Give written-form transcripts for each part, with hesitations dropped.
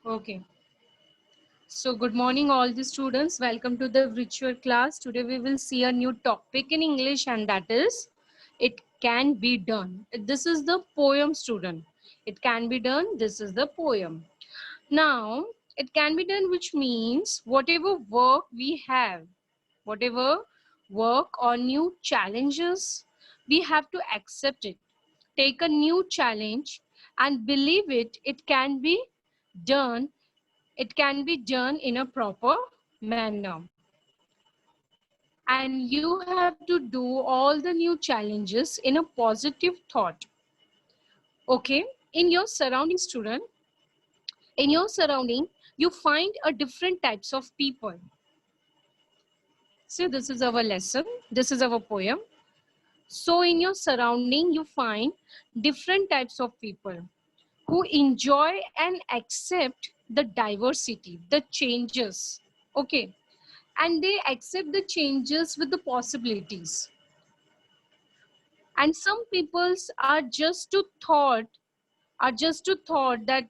Okay. So good morning all the students. Welcome to the virtual class. Today we will see a new topic in English, and that is it can be done. This is the poem, student. It can be done. This is the poem. Now it can be done, which means whatever work we have, whatever work or new challenges, we have to accept it. Take a new challenge and believe it can be done. It can be done in a proper manner. And you have to do all the new challenges in a positive thought. Okay? In your surrounding, student, in your surrounding, you find a different types of people. So this is our lesson. This is our poem. So in your surrounding, you find different types of people who enjoy and accept the diversity, the changes. Okay? And they accept the changes with the possibilities. And some peoples are just to thought that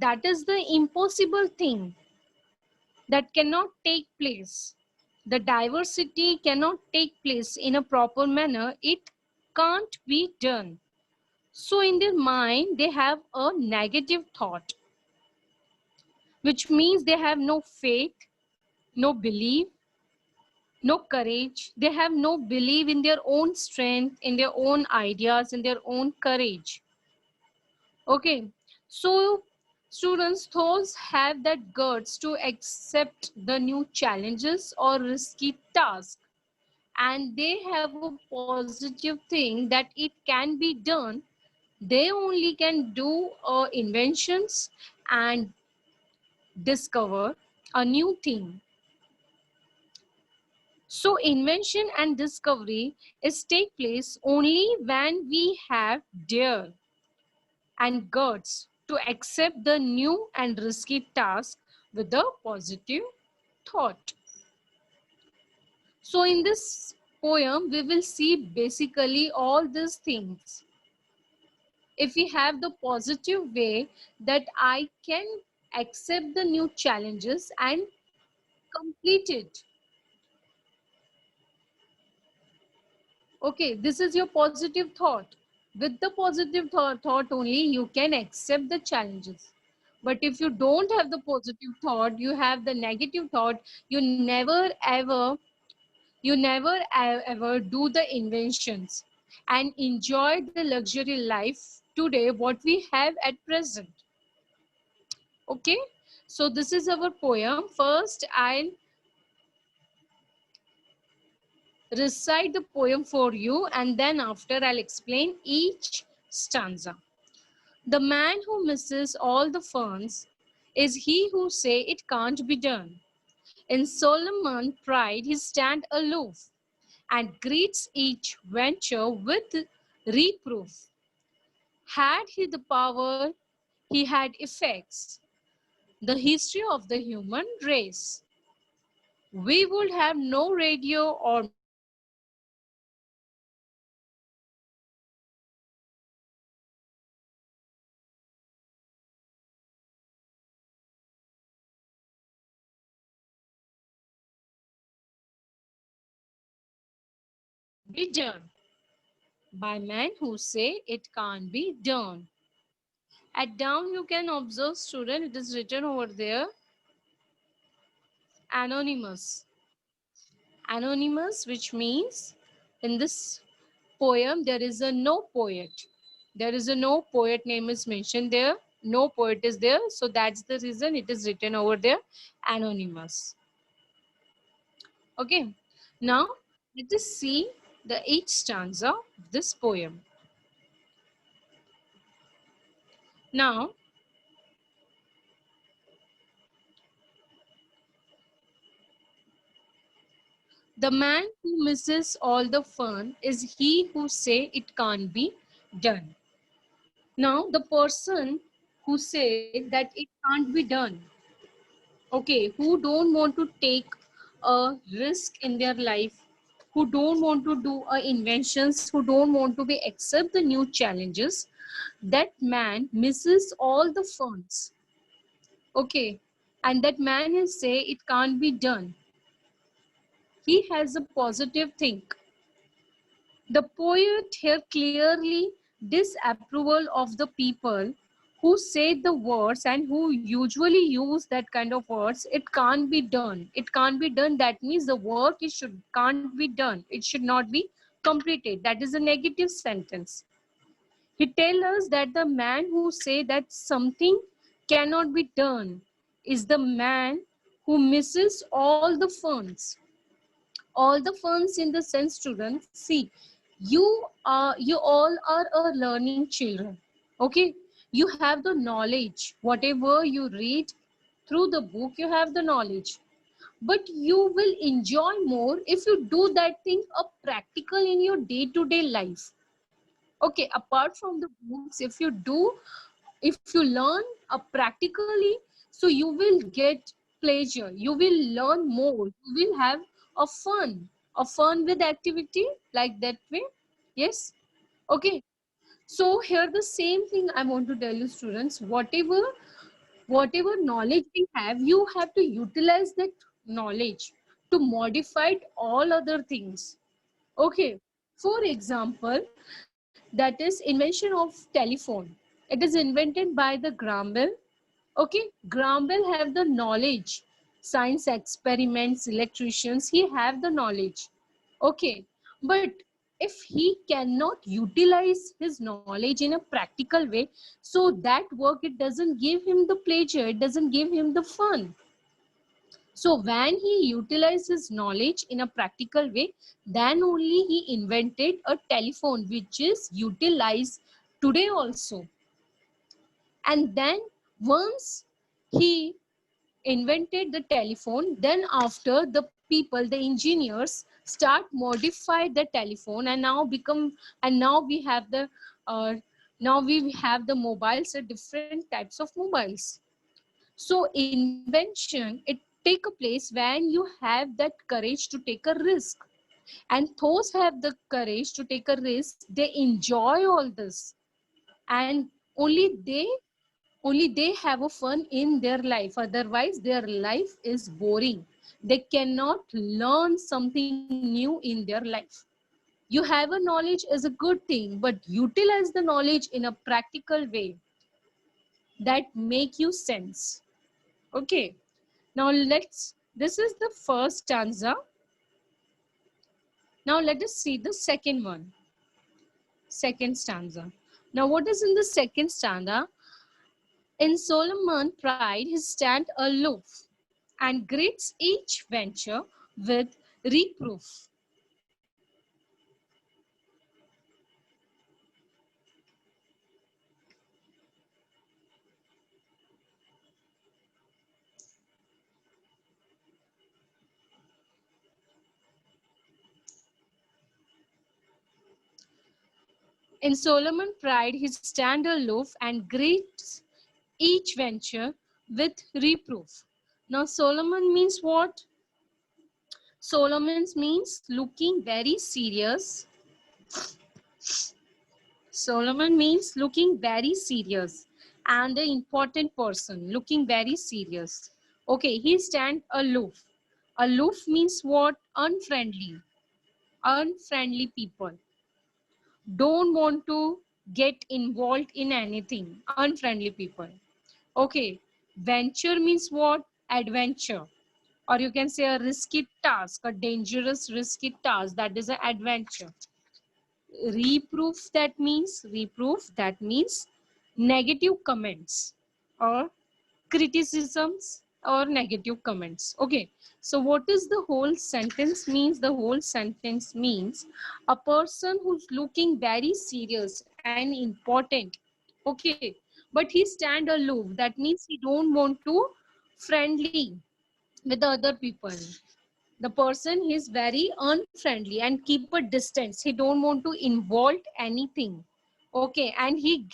that is the impossible thing that cannot take place. The diversity cannot take place in a proper manner. It can't be done. So in their mind they have a negative thought, which means they have no faith, no belief, no courage. They have no belief in their own strength, in their own ideas, in their own courage. Okay, so students, those have that guts to accept the new challenges or risky tasks, and they have a positive thing that it can be done. They only can do inventions and discover a new thing. So invention and discovery is take place only when we have dare and guts to accept the new and risky task with a positive thought. So in this poem, we will see basically all these things. If we have the positive way that I can accept the new challenges and complete it. Okay, this is your positive thought. With the positive thought only, you can accept the challenges. But if you don't have the positive thought, you have the negative thought, you never ever do the inventions and enjoy the luxury life today, what we have at present. Okay, so this is our poem. First, I'll recite the poem for you, and then after I'll explain each stanza. The man who misses all the ferns is he who say it can't be done. In Solomon pride he stand aloof and greets each venture with reproof. Had he the power, he had effects. The history of the human race. We would have no radio or machines or telegraph or telephone or telegraph or be done by men who say it can't be done. At down you can observe, student, it is written over there, anonymous. Anonymous, which means in this poem there is a no poet. There is a no poet name is mentioned there. No poet is there. So that's the reason it is written over there, anonymous. Okay. Now let us see the each stanza of this poem. Now, the man who misses all the fun is he who say it can't be done. Now, the person who say that it can't be done, okay, who don't want to take a risk in their life, who don't want to do inventions, who don't want to be accept the new challenges, that man misses all the funds. Okay, and that man is say it can't be done. He has a positive think. The poet here clearly disapproval of the people who say the words and who usually use that kind of words. It can't be done. It can't be done. That means the work it should can't be done. It should not be completed. That is a negative sentence. He tells us that the man who say that something cannot be done is the man who misses all the funds. All the funds in the sense, students, see, you all are a learning children. Okay, you have the knowledge, whatever you read through the book, you have the knowledge, but you will enjoy more if you do that thing a practical in your day-to-day life. Okay, apart from the books, if you do, if you learn practically, so you will get pleasure, you will learn more, you will have a fun with activity, like that way. Yes. Okay, so here the same thing I want to tell you, students, whatever knowledge we have, you have to utilize that knowledge to modify all other things. Okay, for example, that is invention of telephone. It is invented by the Graham Bell. Okay, Graham Bell have the knowledge, science experiments, electricians, he have the knowledge. Okay, but if he cannot utilize his knowledge in a practical way, so that work, it doesn't give him the pleasure, it doesn't give him the fun. So when he utilized his knowledge in a practical way, then only he invented a telephone which is utilized today also. And then once he invented the telephone, then after the people, the engineers start modify the telephone, and now we have the uh, mobiles, different types of mobiles. So invention, it take a place when you have that courage to take a risk. And those have the courage to take a risk, they enjoy all this. And only they have a fun in their life. Otherwise, their life is boring. They cannot learn something new in their life. You have a knowledge is a good thing, but utilize the knowledge in a practical way that make you sense. Okay. Now this is the first stanza. Now let us see the second one. Second stanza. Now what is in the second stanza? In Solomon pride, he stand aloof and greets each venture with reproof. In Solomon pride, he stand aloof and greets each venture with reproof. Now Solomon means what? Solomon means looking very serious. Solomon means looking very serious and an important person, looking very serious. Okay, he stand aloof. Aloof means what? Unfriendly. Unfriendly people. Don't want to get involved in anything. Unfriendly people. Okay, venture means what? Adventure. Or you can say a risky task, a dangerous risky task. That is an adventure. Reproof, that means negative comments or criticisms or negative comments. Okay, so what is the whole sentence means? The whole sentence means a person who's looking very serious and important. Okay, but he stand aloof, that means he don't want to friendly with the other people. The person is very unfriendly and keep a distance. He don't want to involve anything. Okay, and he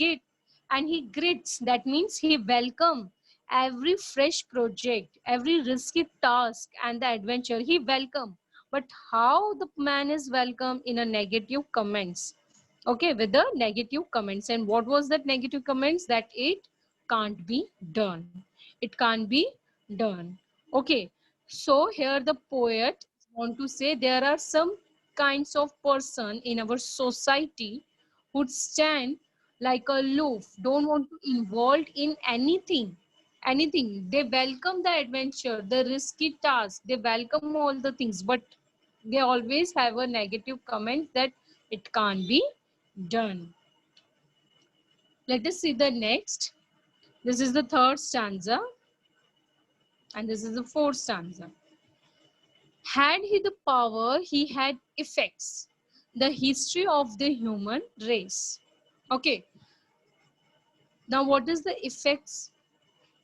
grits, that means he welcome every fresh project, every risky task and the adventure he welcome. But how the man is welcome? In a negative comments. Okay, with the negative comments. And what was that negative comments? That it can't be done. it can't be done. Okay, so here the poet want to say there are some kinds of person in our society who stand like aloof, don't want to involve in anything. They welcome the adventure, the risky task, they welcome all the things, but they always have a negative comment that it can't be done. Let us see the next. This is the third stanza, and this is the fourth stanza. Had he the power, he had effects. The history of the human race. Okay, now what is the effects?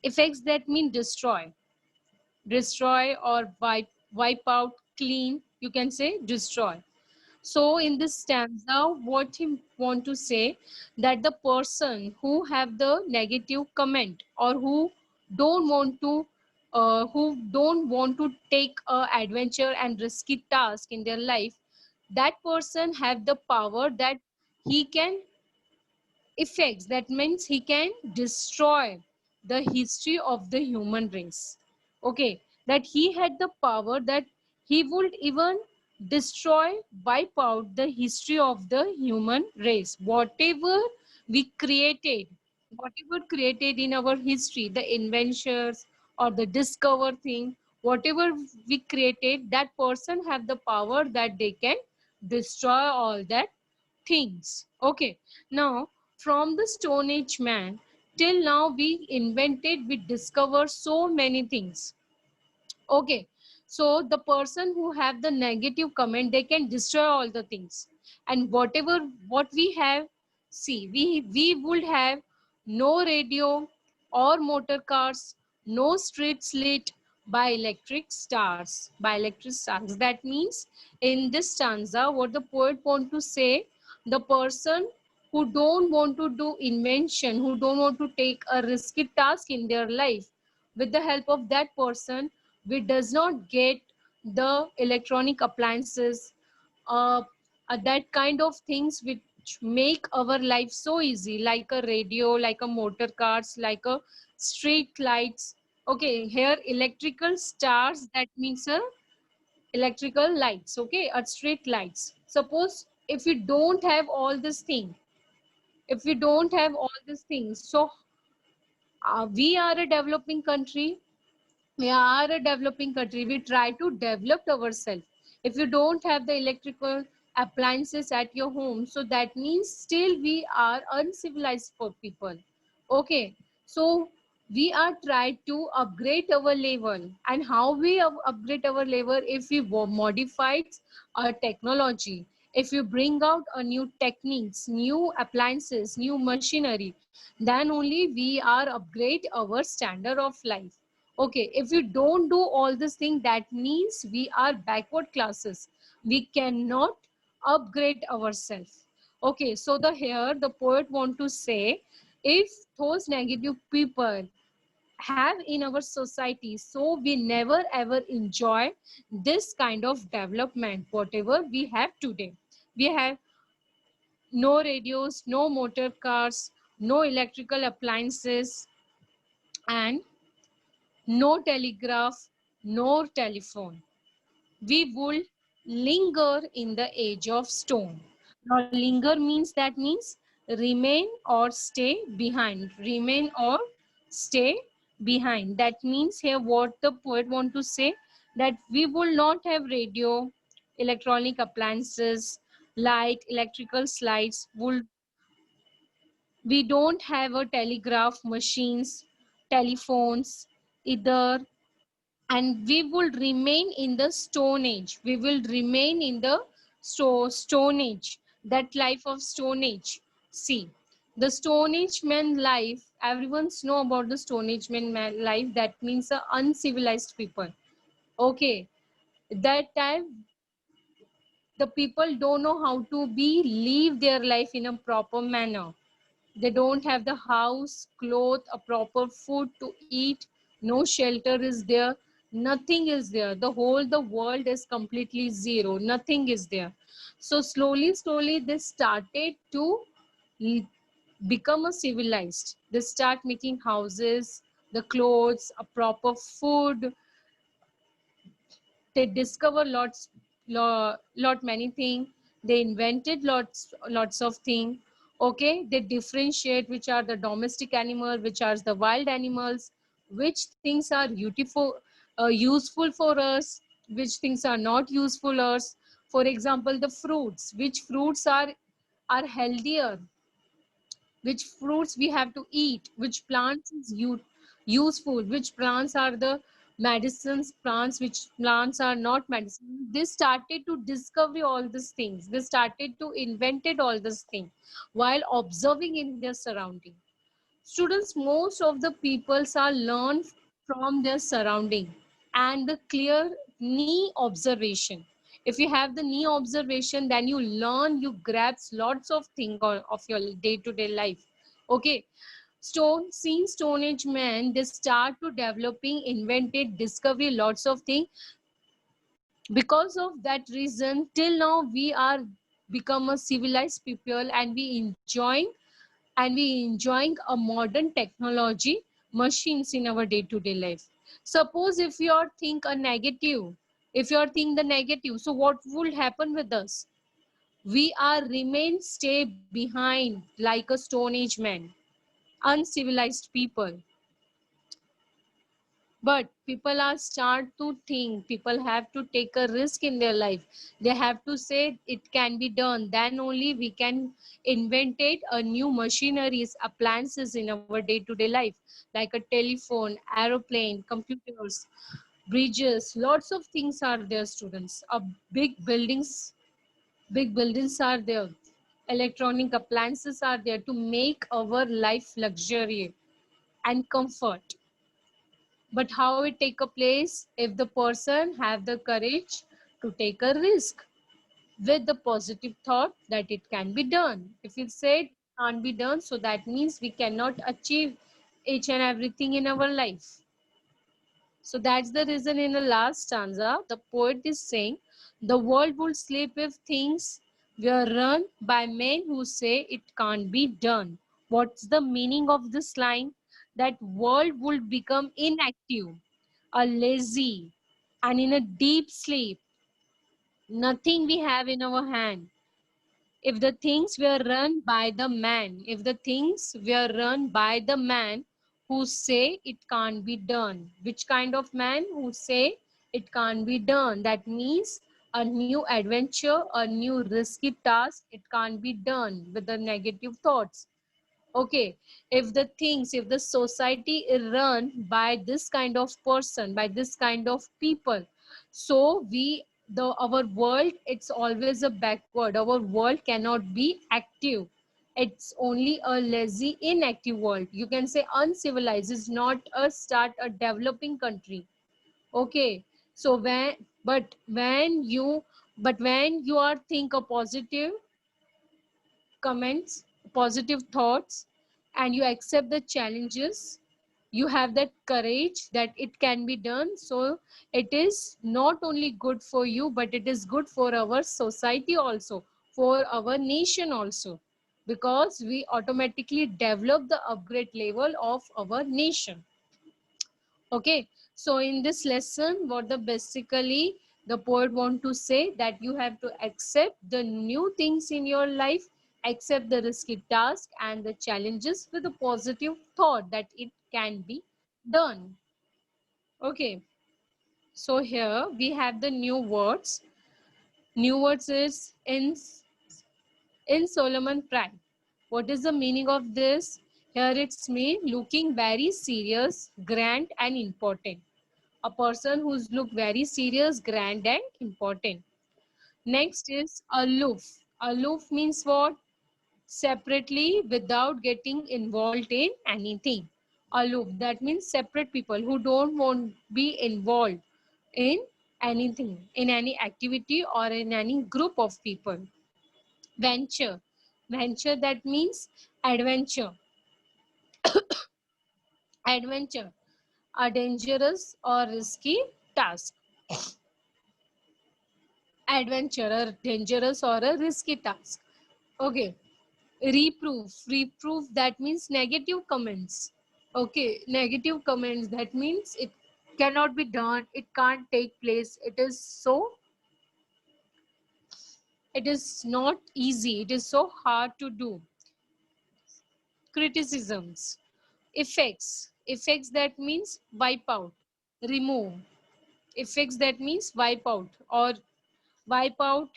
Effects that mean destroy. Destroy or wipe out, clean. You can say destroy. So in this stanza, what he want to say that the person who have the negative comment or don't want to who don't want to take a adventure and risky task in their life, that person have the power that he can effects, that means he can destroy the history of the human race. Okay, that he had the power that he would even destroy, wipe out the history of the human race. Whatever we created, whatever created in our history, the inventions or the discover thing, whatever we created, that person have the power that they can destroy all that things. Okay, now from the Stone Age man till now we invented, we discover so many things. Okay, so the person who have the negative comment, they can destroy all the things, and whatever what we have, see, we would have no radio or motor cars, no streets lit by electric stars. By electric stars, that means in this stanza what the poet want to say, the person who don't want to do invention, who don't want to take a risky task in their life, with the help of that person we does not get the electronic appliances, uh, that kind of things which make our life so easy, like a radio, like a motor cars, like a street lights. Okay, here electrical stars, that means a electrical lights. Okay, a street lights. Suppose if we don't have all this thing, if we don't have all these things, so we are a developing country, we are a developing country, we try to develop ourselves. If you don't have the electrical appliances at your home, so that means still we are uncivilized for people. Okay, so we are trying to upgrade our level. And how we upgrade our level? If we modified our technology, if you bring out a new techniques, new appliances, new machinery, then only we are upgrade our standard of life. Okay, if we don't do all this thing, that means we are backward classes. We cannot upgrade ourselves. Okay, so the here the poet want to say, if those negative people have in our society, so we never ever enjoy this kind of development whatever we have today. We have no radios, no motor cars, no electrical appliances, and no telegraph, no telephone. We would linger in the age of stone. Now, linger means, that means remain or stay behind. Remain or stay behind. That means here what the poet want to say, that we will not have radio, electronic appliances, light, electrical slides. We don't have a telegraph machines, telephones either, and we will remain in the stone age. We will remain in the stone age, that life of stone age. See, the stone age man life, everyone's know about the stone age man life, that means the uncivilized people. Okay, that time the people don't know how to be live their life in a proper manner. They don't have the house, clothes, a proper food to eat. No shelter is there. Nothing is there. The world is completely zero. Nothing is there. So slowly, they started to become a civilized. They start making houses. the clothes, a proper food. They discover lot many things. They invented lots of things. Okay, they differentiate which are the domestic animal, which are the wild animals, which things are useful for us, which things are not useful us. For example, the fruits, which fruits are healthier, which fruits we have to eat, which plants is useful, which plants are the medicines plants, which plants are not medicine. They started to discover all these things. They started to invented all these things while observing in their surrounding. Students, most of the peoples are learned from their surrounding and the clear knee observation. If you have the knee observation, then you learn, you grasp lots of things of your day-to-day life. Okay. Since Stone Age men, they start to developing, invented, discovery, lots of things. Because of that reason, till now we are become a civilized people, and we enjoying a modern technology machines in our day-to-day life. Suppose if you are think a negative, if you are think the negative, so what will happen with us? We are remain stay behind like a Stone Age man, uncivilized people. But people are start to think, people have to take a risk in their life. They have to say it can be done, then only we can invent it a new machineries, appliances in our day-to-day life, like a telephone, aeroplane, computers, bridges, lots of things are there, students. Big buildings are there, electronic appliances are there to make our life luxury and comfort. But how it take a place? If the person have the courage to take a risk with the positive thought that it can be done. If it said can't be done, so that means we cannot achieve each and everything in our life. So that's the reason in the last stanza, the poet is saying, the world would sleep if things were run by men who say it can't be done. What's the meaning of this line? That world would become inactive, a lazy, and in a deep sleep. Nothing we have in our hand. If the things were run by the man, if the things were run by the man who say it can't be done. Which kind of man who say it can't be done? That means a new adventure, a new risky task, it can't be done with the negative thoughts. Okay, if the society is run by this kind of person, by this kind of people, so our world, it's always a backward. Our world cannot be active. It's only a lazy, inactive world. You can say uncivilized is not a start a developing country. Okay, so when you are think a positive comments, positive thoughts, and you accept the challenges, you have that courage that it can be done. So it is not only good for you, but it is good for our society also, for our nation also, because we automatically develop the upgrade level of our nation. Okay, so in this lesson, what the basically the poet want to say, that you have to accept the new things in your life, accept the risky task and the challenges with a positive thought that it can be done. Okay, so here we have the new words. New words is in Solomon Pride. What is the meaning of this? Here it's me looking very serious, grand and important. A person who's look very serious, grand and important. Next is aloof. Aloof means what? Separately, without getting involved in anything. Aloof, that means separate people who don't want to be involved in anything, in any activity or in any group of people. Venture. Venture, that means adventure. Adventure, a dangerous or risky task. Adventure, a dangerous or a risky task. Okay. Reproof. Reproof, that means negative comments. Okay, negative comments, that means it cannot be done, it can't take place, it is not easy, it is so hard to do. Criticisms. Effects that means wipe out, remove. Effects that means wipe out, or wipe out,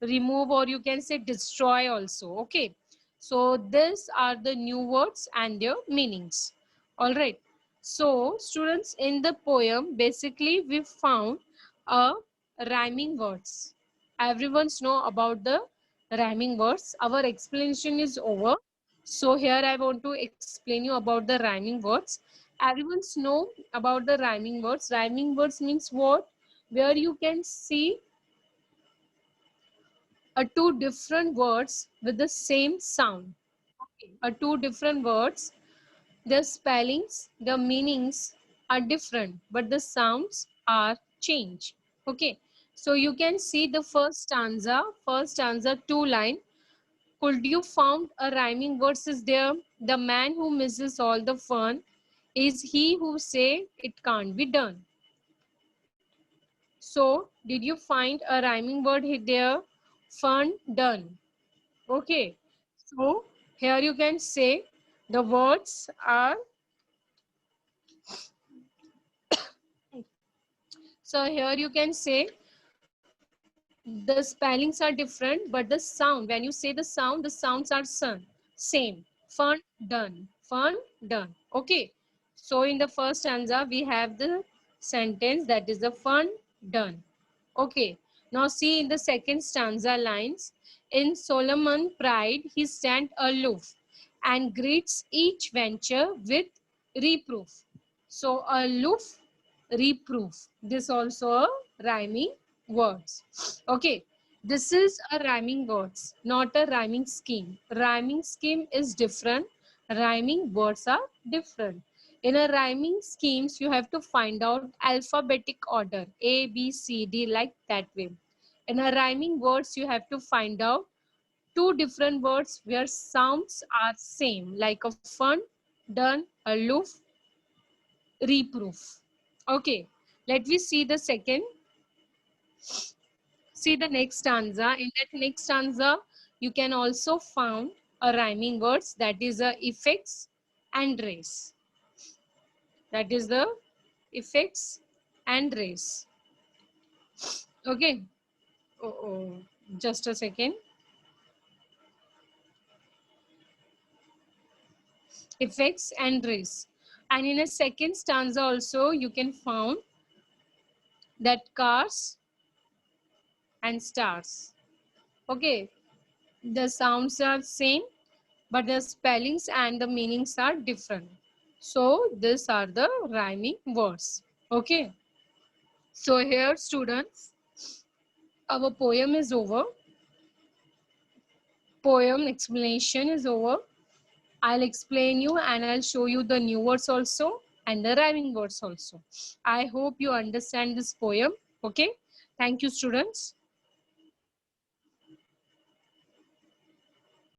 remove, or you can say destroy also. Okay, so these are the new words and their meanings. All right, so students, in the poem basically we found a rhyming words. Everyone's know about the rhyming words. Our explanation is over, so here I want to explain you about the rhyming words. Everyone's know about the rhyming words. Rhyming words means what? Where you can see two different words with the same sound. Two different words, their spellings, the meanings are different, but the sounds are changed. Okay, so you can see the first stanza, two line. Could you found a rhyming verse is there? The man who misses all the fun is he who say it can't be done. So, did you find a rhyming word there? Fun, done. Okay, so here you can say the words are, so here you can say the spellings are different, but the sound, when you say the sounds are same. Fun, done. Fun, done. Okay, so in the first stanza, we have the sentence that is the fun, done. Okay, now see in the second stanza lines. In Solomon pride, he stand aloof and greets each venture with reproof. So aloof, reproof. This also a rhyming words. Okay, this is a rhyming words, not a rhyming scheme. Rhyming scheme is different. Rhyming words are different. In a rhyming schemes, you have to find out alphabetic order, A, B, C, D, like that way. In a rhyming words, you have to find out two different words where sounds are same, like a fun, done, aloof, reproof. Okay, let me see the second. See the next stanza. In that next stanza, you can also found a rhyming words, that is a effects and race. That is the effects and race. Okay. Oh, just a second. Effects and race. And in a second stanza also, you can found that cars and stars. Okay. The sounds are same, but the spellings and the meanings are different. So these are the rhyming words. Okay. So here students, our poem is over. Poem explanation is over. I'll explain you and I'll show you the new words also and the rhyming words also. I hope you understand this poem. Okay. Thank you students.